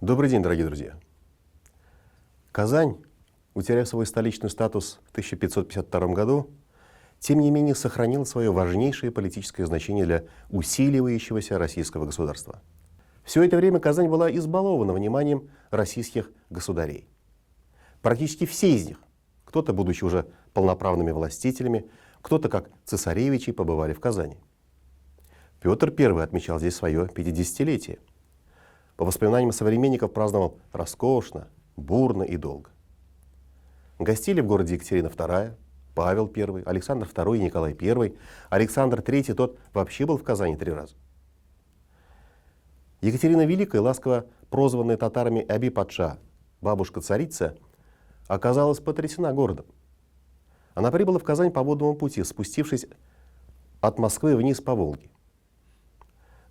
Добрый день, дорогие друзья! Казань, утеряв свой столичный статус в 1552 году, тем не менее сохранила свое важнейшее политическое значение для усиливающегося российского государства. Все это время Казань была избалована вниманием российских государей. Практически все из них, кто-то, будучи уже полноправными властителями, кто-то, как цесаревичи, побывали в Казани. Петр I отмечал здесь свое 50-летие. По воспоминаниям современников, праздновал роскошно, бурно и долго. Гостили в городе Екатерина II, Павел I, Александр II и Николай I. Александр III, тот вообще был в Казани 3 раза. Екатерина Великая, ласково прозванная татарами Аби-Патша, бабушка-царица, оказалась потрясена городом. Она прибыла в Казань по водному пути, спустившись от Москвы вниз по Волге.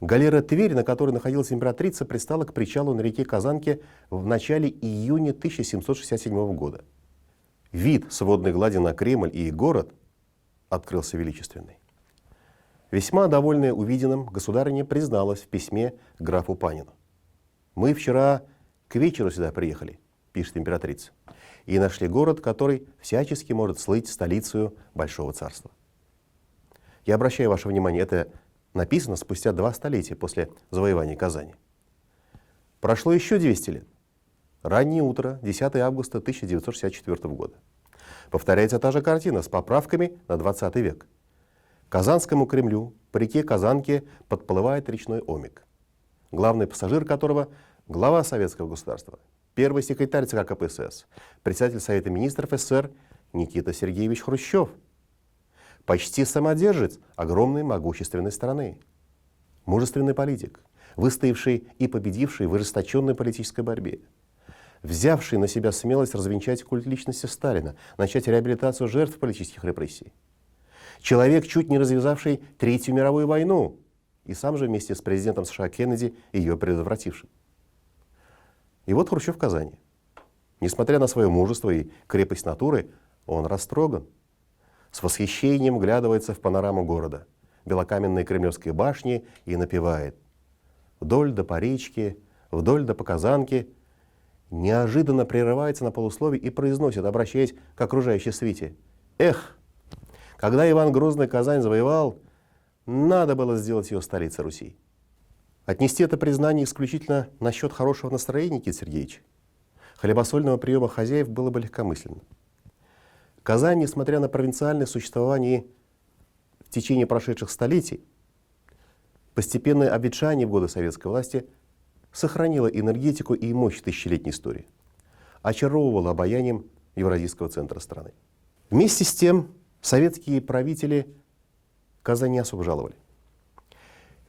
Галера «Тверь», на которой находилась императрица, пристала к причалу на реке Казанке в начале июня 1767 года. Вид с водной глади на Кремль и город открылся величественный. Весьма довольная увиденным, государыня призналась в письме графу Панину. «Мы вчера к вечеру сюда приехали», — пишет императрица, «и нашли город, который всячески может слыть столицей Большого царства». Я обращаю ваше внимание, это написано спустя 2 столетия после завоевания Казани. Прошло еще 200 лет. Раннее утро, 10 августа 1964 года. Повторяется та же картина с поправками на 20 век. К Казанскому Кремлю по реке Казанке подплывает речной омик, главный пассажир которого — глава советского государства, первый секретарь ЦК КПСС, председатель Совета министров СССР Никита Сергеевич Хрущев, почти самодержец огромной могущественной страны, мужественный политик, выстоявший и победивший в ожесточенной политической борьбе, взявший на себя смелость развенчать культ личности Сталина, начать реабилитацию жертв политических репрессий. Человек, чуть не развязавший Третью мировую войну и сам же вместе с президентом США Кеннеди ее предотвративший. И вот Хрущев в Казани. Несмотря на свое мужество и крепость натуры, он растроган. С восхищением вглядывается в панораму города, белокаменные кремлевские башни, и напевает: «Вдоль да по речке, вдоль да по Казанке», неожиданно прерывается на полуслове и произносит, обращаясь к окружающей свите: «Эх, когда Иван Грозный Казань завоевал, надо было сделать ее столицей Руси». Отнести это признание исключительно насчет хорошего настроения Никиты Сергеевича, хлебосольного приема хозяев, было бы легкомысленно. Казань, несмотря на провинциальное существование в течение прошедших столетий, постепенное обветшание в годы советской власти сохранила энергетику и мощь тысячелетней истории, очаровывала обаянием евразийского центра страны. Вместе с тем, советские правители Казань не особо жаловали.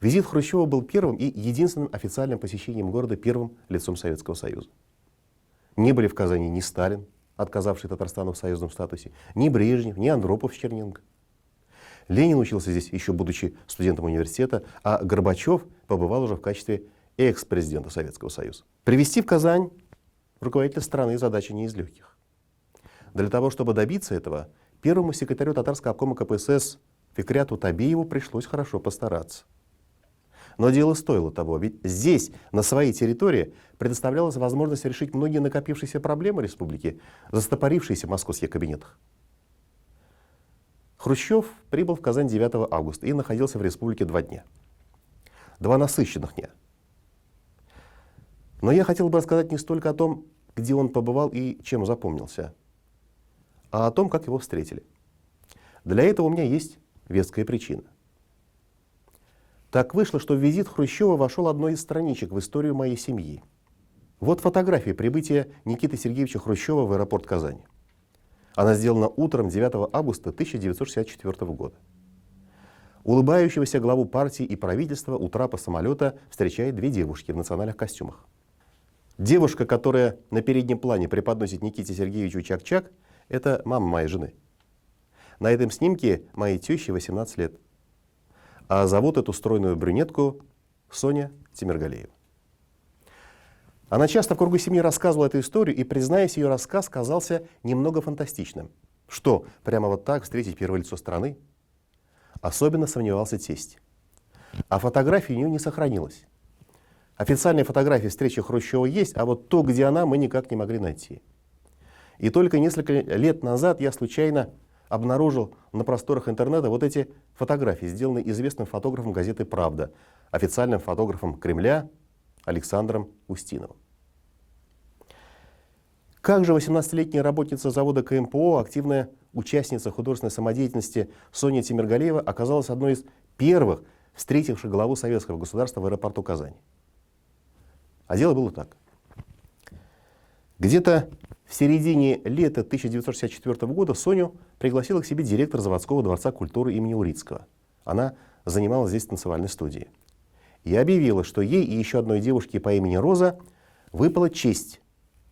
Визит Хрущева был первым и единственным официальным посещением города первым лицом Советского Союза. Не были в Казани ни Сталин, отказавший Татарстану в союзном статусе, ни Брежнев, ни Андропов с Черненко. Ленин учился здесь, еще будучи студентом университета, а Горбачев побывал уже в качестве экс-президента Советского Союза. Привести в Казань руководителя страны задача не из легких. Для того, чтобы добиться этого, первому секретарю татарского обкома КПСС Фикряту Табиеву пришлось хорошо постараться. Но дело стоило того, ведь здесь, на своей территории, предоставлялась возможность решить многие накопившиеся проблемы республики, застопорившиеся в московских кабинетах. Хрущев прибыл в Казань 9 августа и находился в республике 2 дня. 2 насыщенных дня. Но я хотел бы рассказать не столько о том, где он побывал и чем запомнился, а о том, как его встретили. Для этого у меня есть веская причина. Так вышло, что в визит Хрущева вошел одной из страничек в историю моей семьи. Вот фотография прибытия Никиты Сергеевича Хрущева в аэропорт Казани. Она сделана утром 9 августа 1964 года. Улыбающегося главу партии и правительства у трапа самолета встречает 2 девушки в национальных костюмах. Девушка, которая на переднем плане преподносит Никите Сергеевичу чак-чак, это мама моей жены. На этом снимке моей теще 18 лет. А зовут эту стройную брюнетку Соня Тимиргалеева. Она часто в кругу семьи рассказывала эту историю, и, признаясь, ее рассказ казался немного фантастичным. Что, прямо вот так встретить первое лицо страны? Особенно сомневался тесть. А фотографии у нее не сохранилось. Официальные фотографии встречи Хрущева есть, а вот то, где она, мы никак не могли найти. И только несколько лет назад я случайно обнаружил на просторах интернета вот эти фотографии, сделанные известным фотографом газеты «Правда», официальным фотографом Кремля Александром Устиновым. Как же 18-летняя работница завода КМПО, активная участница художественной самодеятельности Соня Тимиргалиева оказалась одной из первых, встретивших главу советского государства в аэропорту Казани? А дело было так. Где-то в середине лета 1964 года Соню пригласила к себе директор заводского дворца культуры имени Урицкого. Она занималась здесь танцевальной студией. И объявила, что ей и еще одной девушке по имени Роза выпала честь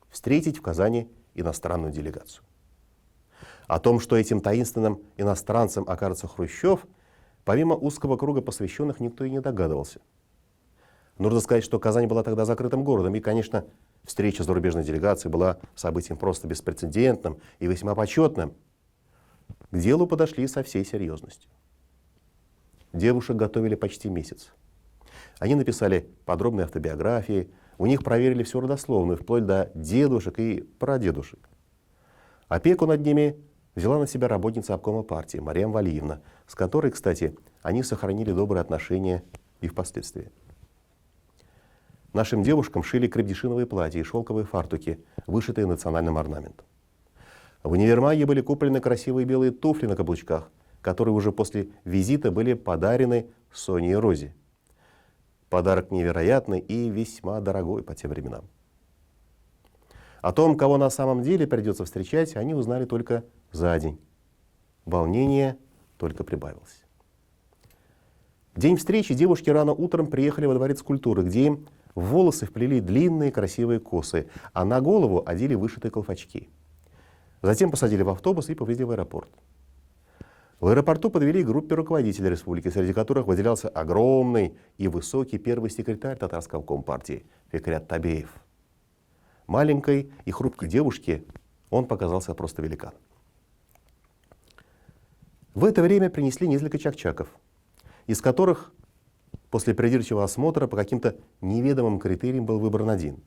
встретить в Казани иностранную делегацию. О том, что этим таинственным иностранцем окажется Хрущев, помимо узкого круга посвященных, никто и не догадывался. Нужно сказать, что Казань была тогда закрытым городом, и, конечно, встреча с зарубежной делегацией была событием просто беспрецедентным и весьма почетным. К делу подошли со всей серьезностью. Девушек готовили почти месяц. Они написали подробные автобиографии, у них проверили всю родословную, вплоть до дедушек и прадедушек. Опеку над ними взяла на себя работница обкома партии Марьям Валиевна, с которой, кстати, они сохранили добрые отношения и впоследствии. Нашим девушкам шили крепдешиновые платья и шелковые фартуки, вышитые национальным орнаментом. В универмаге были куплены красивые белые туфли на каблучках, которые уже после визита были подарены Соне и Розе. Подарок невероятный и весьма дорогой по тем временам. О том, кого на самом деле придется встречать, они узнали только за день. Волнение только прибавилось. В день встречи девушки рано утром приехали во дворец культуры, где им в волосы вплели длинные красивые косы, а на голову одели вышитые колпачки. Затем посадили в автобус и повезли в аэропорт. В аэропорту подвели к группе руководителей республики, среди которых выделялся огромный и высокий первый секретарь татарского компартии Фикрят Табеев. Маленькой и хрупкой девушке он показался просто великаном. В это время принесли несколько чакчаков, из которых после придирчивого осмотра по каким-то неведомым критериям был выбран один.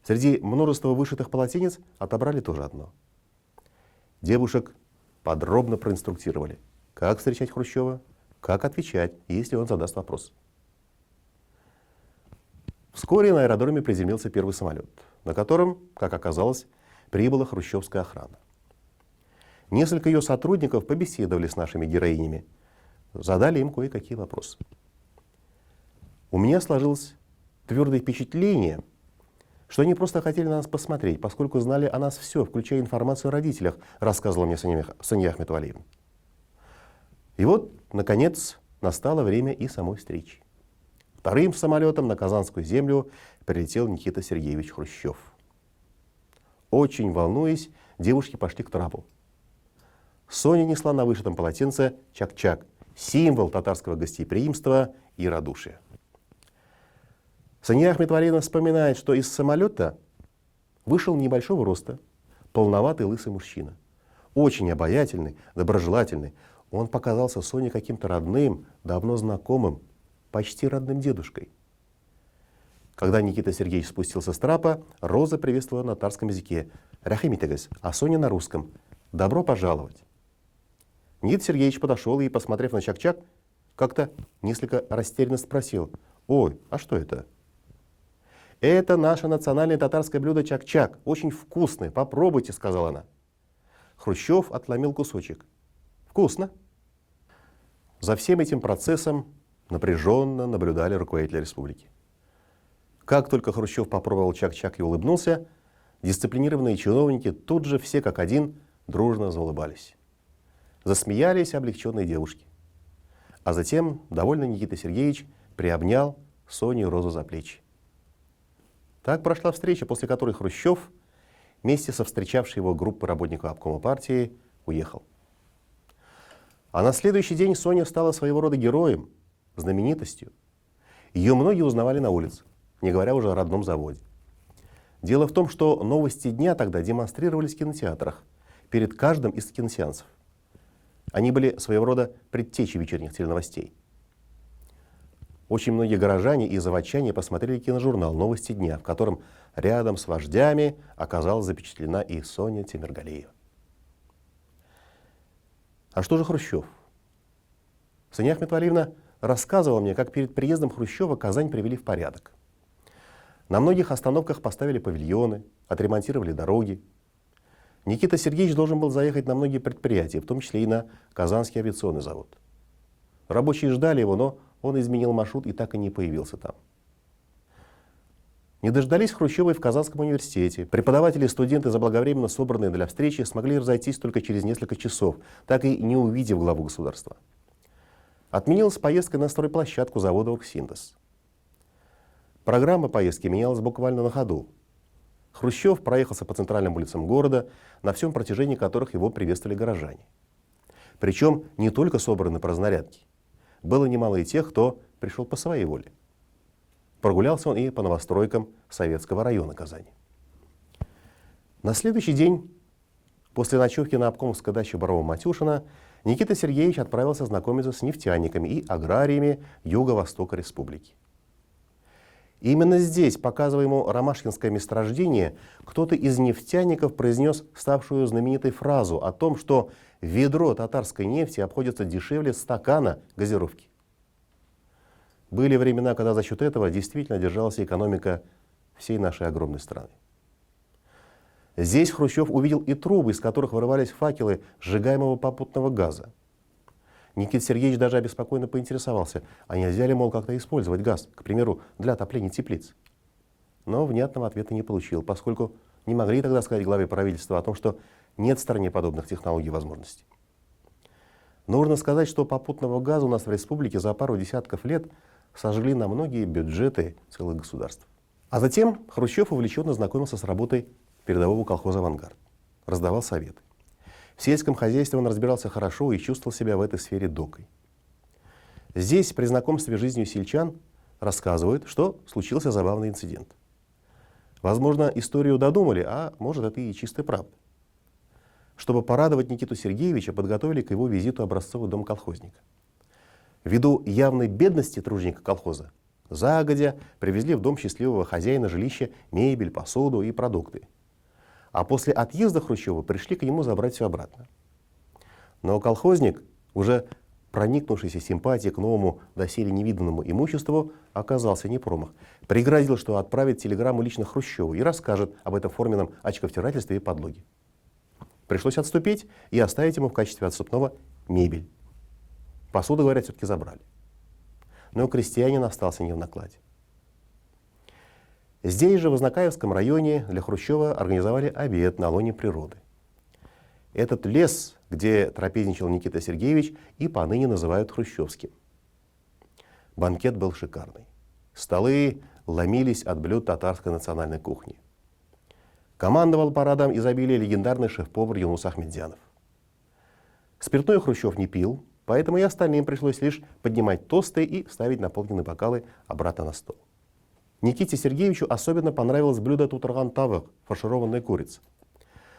Среди множества вышитых полотенец отобрали тоже одно. Девушек подробно проинструктировали, как встречать Хрущева, как отвечать, если он задаст вопрос. Вскоре на аэродроме приземлился первый самолет, на котором, как оказалось, прибыла хрущевская охрана. Несколько ее сотрудников побеседовали с нашими героинями, задали им кое-какие вопросы. У меня сложилось твердое впечатление, что они просто хотели на нас посмотреть, поскольку знали о нас все, включая информацию о родителях, рассказывала мне Сания Ахметвалиевна. И вот, наконец, настало время и самой встречи. Вторым самолетом на Казанскую землю прилетел Никита Сергеевич Хрущев. Очень волнуясь, девушки пошли к трапу. Соня несла на вышитом полотенце чак-чак, символ татарского гостеприимства и радушия. Сания Ахметвалиевна вспоминает, что из самолета вышел небольшого роста, полноватый лысый мужчина. Очень обаятельный, доброжелательный. Он показался Соне каким-то родным, давно знакомым, почти родным дедушкой. Когда Никита Сергеевич спустился с трапа, Роза приветствовала на татарском языке «Рахимитегес», а Соня на русском «Добро пожаловать». Никита Сергеевич подошел и, посмотрев на чак-чак, как-то несколько растерянно спросил: «Ой, а что это?» «Это наше национальное татарское блюдо чак-чак, очень вкусное, попробуйте», — сказала она. Хрущев отломил кусочек. «Вкусно». За всем этим процессом напряженно наблюдали руководители республики. Как только Хрущев попробовал чак-чак и улыбнулся, дисциплинированные чиновники тут же все как один дружно заулыбались. Засмеялись облегченные девушки. А затем довольный Никита Сергеевич приобнял Соню и Розу за плечи. Так прошла встреча, после которой Хрущев вместе со встречавшей его группой работников обкома партии уехал. А на следующий день Соня стала своего рода героем, знаменитостью. Ее многие узнавали на улице, не говоря уже о родном заводе. Дело в том, что новости дня тогда демонстрировались в кинотеатрах перед каждым из киносеансов. Они были своего рода предтечей вечерних теленовостей. Очень многие горожане и заводчане посмотрели киножурнал «Новости дня», в котором рядом с вождями оказалась запечатлена и Соня Темиргалиева. А что же Хрущев? Сания Ахметвалиевна рассказывала мне, как перед приездом Хрущева Казань привели в порядок. На многих остановках поставили павильоны, отремонтировали дороги. Никита Сергеевич должен был заехать на многие предприятия, в том числе и на Казанский авиационный завод. Рабочие ждали его, но он изменил маршрут и так и не появился там. Не дождались Хрущева и в Казанском университете. Преподаватели и студенты, заблаговременно собранные для встречи, смогли разойтись только через несколько часов, так и не увидев главу государства. Отменилась поездка на стройплощадку завода «Оргсинтез». Программа поездки менялась буквально на ходу. Хрущев проехался по центральным улицам города, на всем протяжении которых его приветствовали горожане. Причем не только собраны по разнарядке. Было немало и тех, кто пришел по своей воле. Прогулялся он и по новостройкам Советского района Казани. На следующий день, после ночевки на обкомовской даче Барова-Матюшина, Никита Сергеевич отправился знакомиться с нефтяниками и аграриями Юго-Востока республики. И именно здесь, показывая ему ромашкинское месторождение, кто-то из нефтяников произнес ставшую знаменитой фразу о том, что ведро татарской нефти обходится дешевле стакана газировки. Были времена, когда за счет этого действительно держалась экономика всей нашей огромной страны. Здесь Хрущев увидел и трубы, из которых вырывались факелы сжигаемого попутного газа. Никита Сергеевич даже обеспокоенно поинтересовался, а нельзя ли, мол, как-то использовать газ, к примеру, для отопления теплиц. Но внятного ответа не получил, поскольку не могли тогда сказать главе правительства о том, что нет в стране подобных технологий и возможностей. Нужно сказать, что попутного газа у нас в республике за пару десятков лет сожгли на многие бюджеты целых государств. А затем Хрущев увлеченно знакомился с работой передового колхоза «Авангард», раздавал советы. В сельском хозяйстве он разбирался хорошо и чувствовал себя в этой сфере докой. Здесь, при знакомстве с жизнью сельчан, рассказывают, что случился забавный инцидент. Возможно, историю додумали, а может, это и чистая правда. Чтобы порадовать Никиту Сергеевича, подготовили к его визиту образцовый дом колхозника. Ввиду явной бедности труженика колхоза, загодя привезли в дом счастливого хозяина жилища мебель, посуду и продукты. А после отъезда Хрущева пришли к нему забрать все обратно. Но колхозник, уже проникнувшийся симпатией к новому доселе невиданному имуществу, оказался не промах. Пригрозил, что отправит телеграмму лично Хрущеву и расскажет об этом форменном очковтирательстве и подлоге. Пришлось отступить и оставить ему в качестве отступного мебель. Посуду, говорят, все-таки забрали. Но крестьянин остался не в накладе. Здесь же, в Вознакаевском районе, для Хрущева организовали обед на лоне природы. Этот лес, где трапезничал Никита Сергеевич, и поныне называют хрущевским. Банкет был шикарный. Столы ломились от блюд татарской национальной кухни. Командовал парадом изобилия легендарный шеф-повар Юнус Ахметзянов. Спиртное Хрущев не пил, поэтому и остальным пришлось лишь поднимать тосты и ставить наполненные бокалы обратно на стол. Никите Сергеевичу особенно понравилось блюдо тутарган-тавык, фаршированная курица.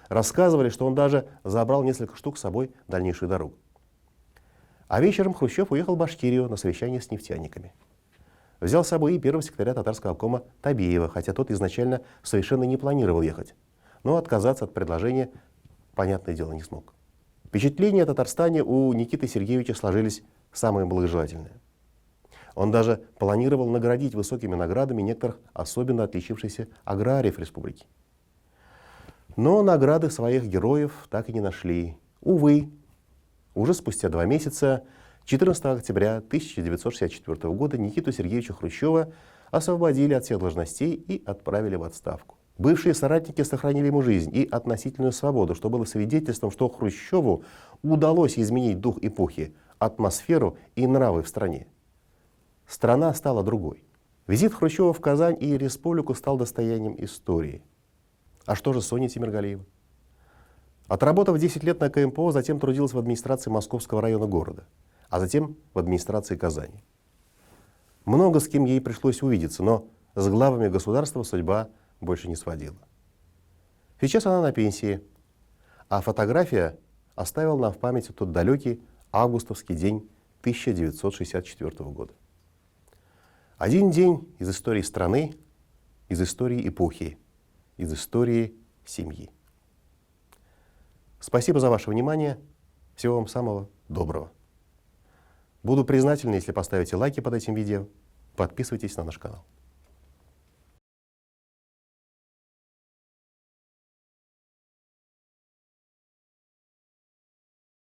Рассказывали, что он даже забрал несколько штук с собой в дальнейшую дорогу. А вечером Хрущев уехал в Башкирию на совещание с нефтяниками. Взял с собой и первого секретаря татарского обкома Табиева, хотя тот изначально совершенно не планировал ехать. Но отказаться от предложения, понятное дело, не смог. Впечатления о Татарстане у Никиты Сергеевича сложились самые благожелательные. Он даже планировал наградить высокими наградами некоторых особенно отличившихся аграриев республики. Но награды своих героев так и не нашли. Увы, уже спустя 2 месяца, 14 октября 1964 года, Никиту Сергеевича Хрущева освободили от всех должностей и отправили в отставку. Бывшие соратники сохранили ему жизнь и относительную свободу, что было свидетельством, что Хрущеву удалось изменить дух эпохи, атмосферу и нравы в стране. Страна стала другой. Визит Хрущева в Казань и республику стал достоянием истории. А что же Соня Темиргалиева? Отработав 10 лет на КМПО, затем трудилась в администрации Московского района города, а затем в администрации Казани. Много с кем ей пришлось увидеться, но с главами государства судьба больше не сводила. Сейчас она на пенсии, а фотография оставила нам в памяти тот далекий августовский день 1964 года. Один день из истории страны, из истории эпохи, из истории семьи. Спасибо за ваше внимание. Всего вам самого доброго. Буду признателен, если поставите лайки под этим видео. Подписывайтесь на наш канал.